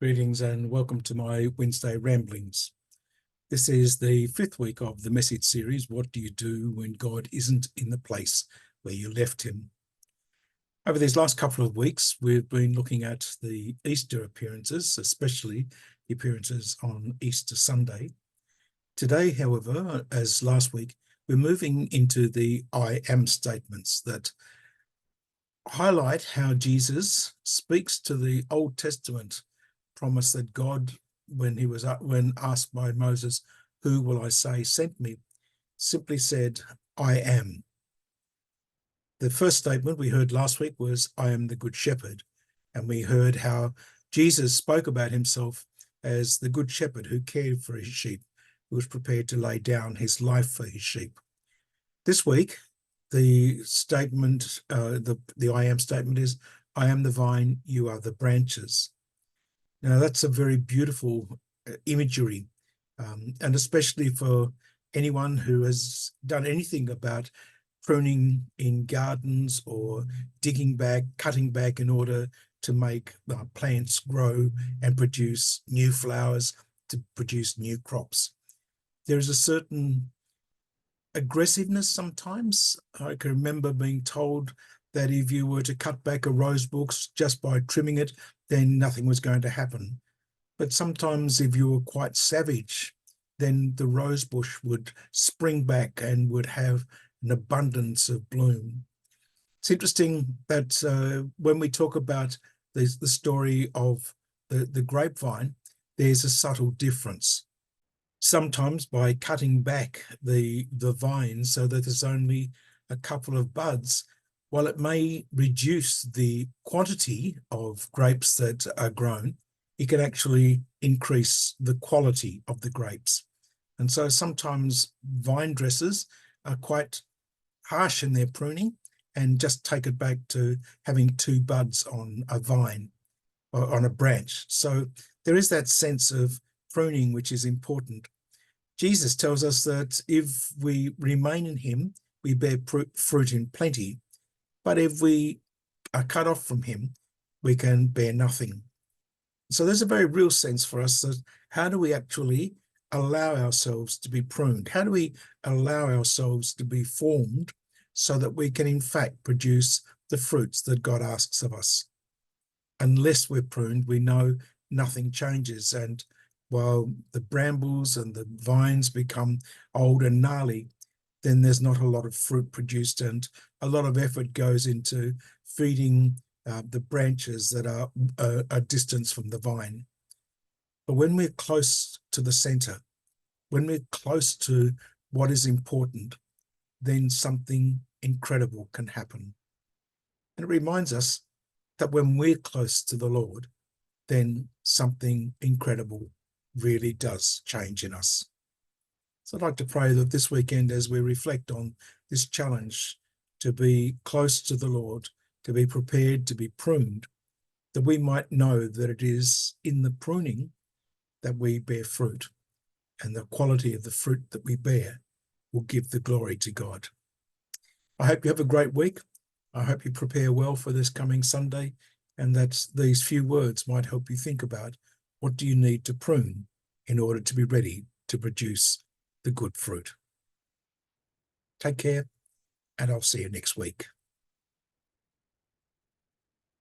Greetings and welcome to my Wednesday ramblings. This is the fifth week of the message series, What Do You Do When God Isn't in the Place Where You Left Him? Over these last couple of weeks, we've been looking at the Easter appearances, especially the appearances on Easter Sunday. Today, however, as last week, we're moving into the I am statements that highlight how Jesus speaks to the Old Testament promise that God, when asked by Moses, "Who will I say sent me?" simply said, "I am." The first statement we heard last week was, "I am the good shepherd." And we heard how Jesus spoke about himself as the good shepherd who cared for his sheep, who was prepared to lay down his life for his sheep. This week, the statement, the I am statement is, "I am the vine, you are the branches." Now, that's a very beautiful imagery, and especially for anyone who has done anything about pruning in gardens or digging back, cutting back in order to make plants grow and produce new flowers, to produce new crops. There is a certain aggressiveness sometimes. I can remember being told that if you were to cut back a rose bush just by trimming it, then nothing was going to happen. But sometimes if you were quite savage, then the rose bush would spring back and would have an abundance of bloom. It's interesting that when we talk about the story of the grapevine, there's a subtle difference. Sometimes by cutting back the vine so that there's only a couple of buds, while it may reduce the quantity of grapes that are grown, it can actually increase the quality of the grapes. And so sometimes vine dressers are quite harsh in their pruning and just take it back to having two buds on a vine or on a branch. So there is that sense of pruning which is important. Jesus tells us that if we remain in him, we bear fruit in plenty. But if we are cut off from him, we can bear nothing. So there's a very real sense for us that how do we actually allow ourselves to be pruned? How do we allow ourselves to be formed so that we can in fact produce the fruits that God asks of us? Unless we're pruned, we know nothing changes. And while the brambles and the vines become old and gnarly, then there's not a lot of fruit produced, and a lot of effort goes into feeding the branches that are a distance from the vine. But when we're close to the center, when we're close to what is important, then something incredible can happen. And it reminds us that when we're close to the Lord, then something incredible really does change in us. So I'd like to pray that this weekend, as we reflect on this challenge to be close to the Lord, to be prepared to be pruned, that we might know that it is in the pruning that we bear fruit, and the quality of the fruit that we bear will give the glory to God. I hope you have a great week. I hope you prepare well for this coming Sunday, and that these few words might help you think about what do you need to prune in order to be ready to produce the good fruit. Take care, and I'll see you next week.